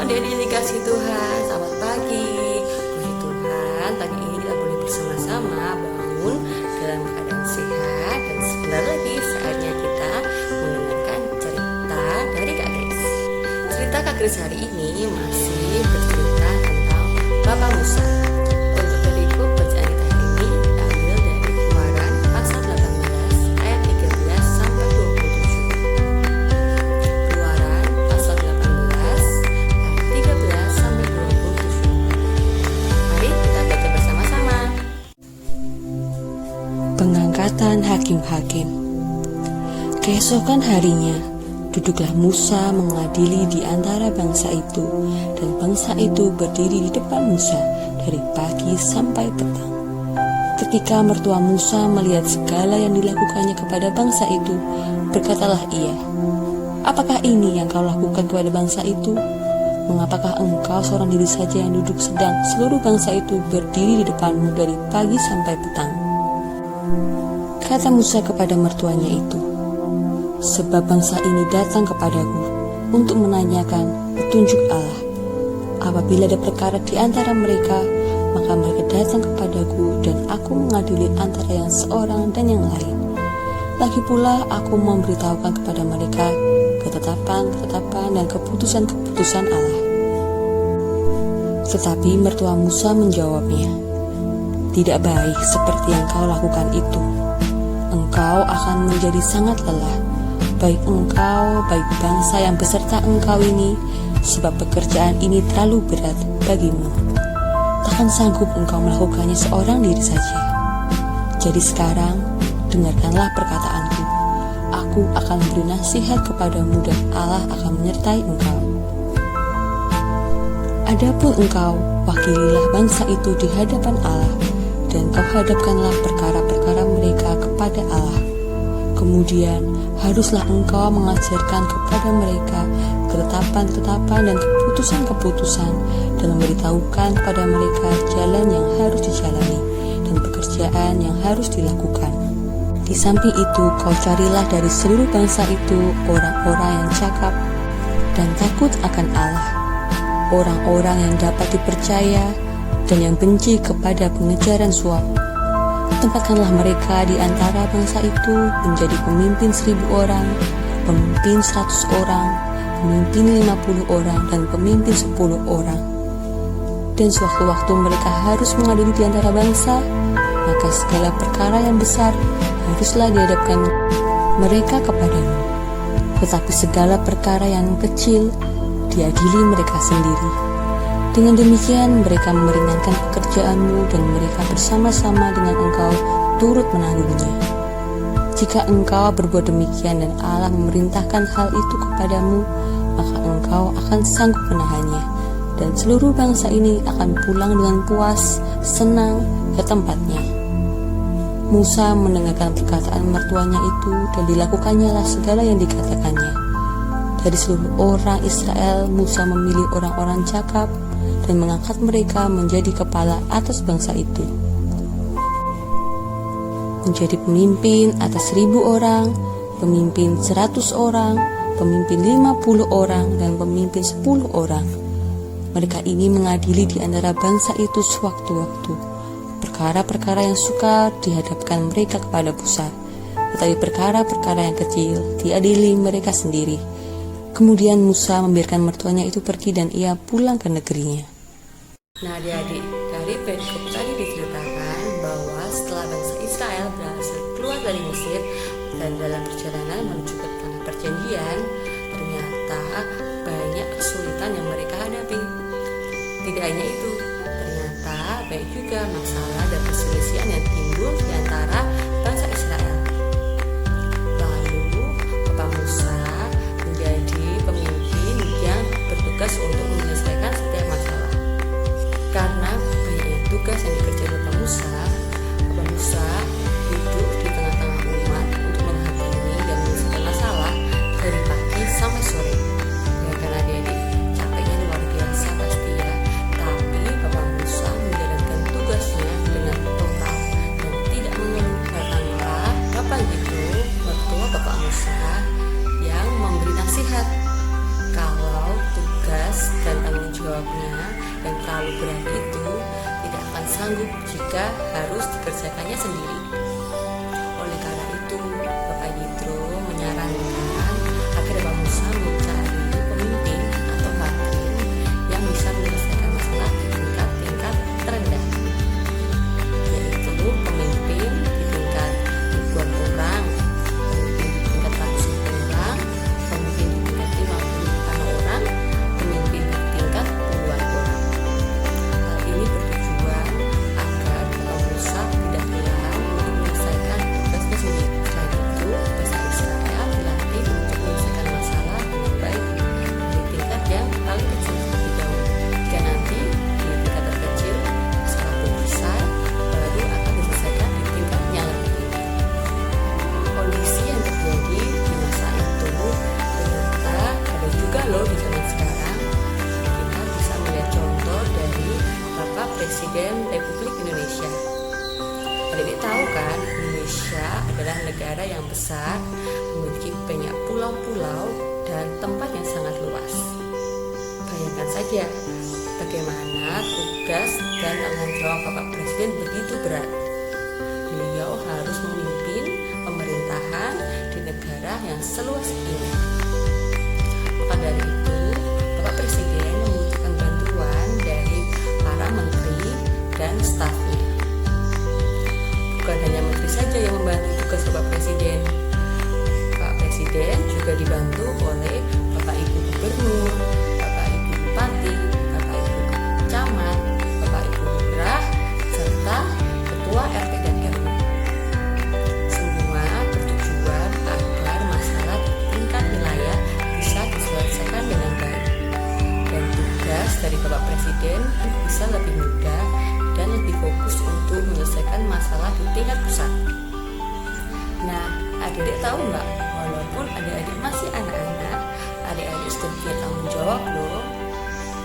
adik-adik dikasih Tuhan, selamat pagi. Puji Tuhan, pagi ini kita boleh bersama-sama bangun dalam keadaan sehat. Dan sebentar lagi saatnya kita mendengarkan cerita dari Kak Grace. Cerita Kak Grace hari ini masih bercerita tentang Bapak Musa. Untuk dari buku bacaan kita hari ini diambil dari Keluaran pasal 18 ayat 13 sampai 27. Keluaran pasal 18 ayat 13 sampai 27. Mari kita baca bersama-sama. Pengangkatan hakim-hakim. Keesokan harinya, duduklah Musa mengadili di antara bangsa itu, dan bangsa itu berdiri di depan Musa dari pagi sampai petang. Ketika mertua Musa melihat segala yang dilakukannya kepada bangsa itu, berkatalah ia, "Apakah ini yang kau lakukan kepada bangsa itu? Mengapakah engkau seorang diri saja yang duduk sedang seluruh bangsa itu berdiri di depanmu dari pagi sampai petang?" Kata Musa kepada mertuanya itu, "Sebab bangsa ini datang kepadaku untuk menanyakan petunjuk Allah. Apabila ada perkara di antara mereka, maka mereka datang kepadaku dan aku mengadili antara yang seorang dan yang lain. Lagi pula aku memberitahukan kepada mereka ketetapan-ketetapan dan keputusan-keputusan Allah." Tetapi mertua Musa menjawabnya, "Tidak baik seperti yang kau lakukan itu. Engkau akan menjadi sangat lelah, baik engkau, baik bangsa yang beserta engkau ini, sebab pekerjaan ini terlalu berat bagimu. Takkan sanggup engkau melakukannya seorang diri saja. Jadi sekarang, dengarkanlah perkataanku. Aku akan beri nasihat kepadamu dan Allah akan menyertai engkau. Adapun engkau, wakililah bangsa itu di hadapan Allah, dan kau hadapkanlah perkara-perkara mereka kepada Allah. Kemudian haruslah engkau mengajarkan kepada mereka ketetapan-ketetapan dan keputusan-keputusan, dan memberitahukan kepada mereka jalan yang harus dijalani dan pekerjaan yang harus dilakukan. Di samping itu kau carilah dari seluruh bangsa itu orang-orang yang cakap dan takut akan Allah, orang-orang yang dapat dipercaya dan yang benci kepada pengejaran suap. Tempatkanlah mereka di antara bangsa itu menjadi pemimpin 1.000 orang, pemimpin 100 orang, pemimpin 50 orang, dan pemimpin 10 orang. Dan sewaktu-waktu mereka harus mengadili di antara bangsa, maka segala perkara yang besar haruslah dihadapkan mereka kepadamu. Tetapi segala perkara yang kecil diadili mereka sendiri. Dengan demikian mereka meringankan pekerjaanmu dan mereka bersama-sama dengan engkau turut menanggungnya. Jika engkau berbuat demikian dan Allah memerintahkan hal itu kepadamu, maka engkau akan sanggup menahannya, dan seluruh bangsa ini akan pulang dengan puas, senang ke tempatnya." Musa mendengarkan perkataan mertuanya itu, dan dilakukannya lah segala yang dikatakannya. Dari seluruh orang Israel, Musa memilih orang-orang cakap dan mengangkat mereka menjadi kepala atas bangsa itu, menjadi pemimpin atas 1.000 orang, pemimpin 100 orang, pemimpin 50 orang, dan pemimpin 10 orang. Mereka ini mengadili di antara bangsa itu sewaktu-waktu perkara-perkara yang sukar dihadapkan mereka kepada Musa, tetapi perkara-perkara yang kecil diadili mereka sendiri. Kemudian Musa membiarkan mertuanya itu pergi dan ia pulang ke negerinya. Nah adik-adik, dari perikop tadi diceritakan bahwa setelah bangsa Israel berhasil keluar dari Mesir dan dalam perjalanan menuju ke tanah perjanjian, ternyata banyak kesulitan yang mereka hadapi. Tidak hanya itu, ternyata banyak juga masalah dan perselisihan yang timbul di antara bangsa Israel. Lalu Bapak Musa menjadi pemimpin yang bertugas untuk menyelesaikan setiap masalah. Karena banyaknya tugas yang dikerjakan Bapak Musa duduk di tengah-tengah umat untuk menghakimi dan menyelesaikan masalah dari pagi sampai sore. Ya kan adik-adik, capeknya luar biasa pasti ya. Tapi Bapak Musa menjalankan tugasnya dengan total dan tidak mengeluh. Karena Bapak itu, mertua Bapak Musa yang memberi nasihat kalau tugas dan tanggung jawabnya yang terlalu berat itu tidak akan sanggup jika harus dikerjakannya sendiri. Oleh karena itu, Bapak Yitro menyarankan agar Bapak Musa mencari pemimpin atau hakim yang bisa menyelesaikan masalah di tingkat terendah, yaitu pemimpin di tingkat ribuan orang, pemimpin di tingkat ratusan orang, pemimpin di tingkat 50-an orang, pemimpin di tingkat puluhan orang. Hal ini bertujuan agar Bapak Musa tidak kehilangan untuk menyelesaikan tugasnya sendiri. Selain itu, bangsa Israel dilatih untuk menyelesaikan masalah dengan baik dari tingkat yang paling kecil terlebih dahulu. Jika nanti di tingkat terkecil masalah besar baru akan diselesaikan di tingkat yang lebih tinggi. Kondisi yang terjadi di masa itu ternyata ada juga loh di zaman sekarang. Kita bisa melihat contoh dari Bapak Presiden Republik Indonesia. Adik-adik tahu kan, Indonesia adalah negara yang besar, memiliki banyak pulau-pulau dan tempat yang sangat luas. Bayangkan saja bagaimana tugas dan tanggung jawab Bapak Presiden begitu berat. Beliau harus memimpin pemerintahan di negara yang seluas ini. Maka dari itu, Bapak Presiden membutuhkan bantuan dari para menteri dan stafnya. Bukan hanya menteri saja yang membantu tugas Bapak Presiden. Pak Presiden juga dibantu oleh Bapak Ibu Gubernur, Bapak Ibu Bupati, Bapak Ibu Camat, Bapak Ibu Lurah, serta Ketua RT dan RW. Semua bertujuan agar masalah di tingkat wilayah bisa diselesaikan dengan baik. Dan tugas dari Bapak Presiden bisa lebih mudah dan lebih fokus untuk menyelesaikan masalah di tingkat pusat. Nah, adik-adik tahu nggak? Walaupun adik-adik masih anak-anak, adik-adik sudah punya tanggung jawab loh.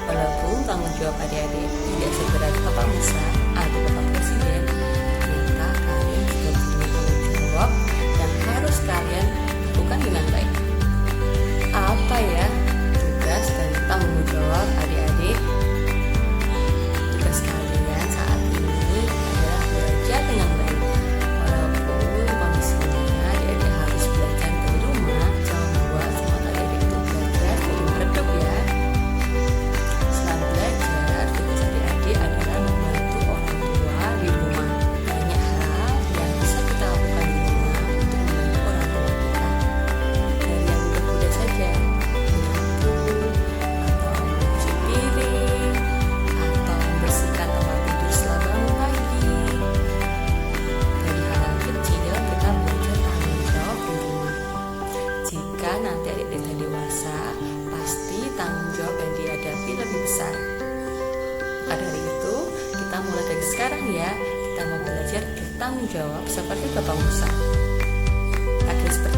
Walaupun tanggung jawab adik-adik tidak seberat Bapak Musa atau Bapak Presiden, ternyata kalian sudah punya tanggung jawab yang harus kalian lakukan dengan baik. Apa ya tugas dan tanggung jawab adik-adik? Tugas kalian saat ini adalah belajar dengan baik. Walaupun kondisinya adik-adik harus belajar dari rumah, jangan buat semua adik-adik itu belajar jadi meredup ya. Selain belajar, tugas adik-adik adalah membantu orang tua di rumah. Banyak hal yang bisa kita lakukan di rumah untuk membantu orang tua kita. Dari yang mudah-mudah saja, menyapu, atau mencuci piring, atau membersihkan tempat tidur setelah bangun pagi. Dari hal kecil kita belajar tanggung jawab di rumah. Jika nanti adik-adik sudah dewasa, pasti tanggung jawab yang dihadapi lebih besar. Maka dari itu, kita mulai dari sekarang ya. Kita mau belajar bertanggung jawab seperti Bapak Musa. Agar seperti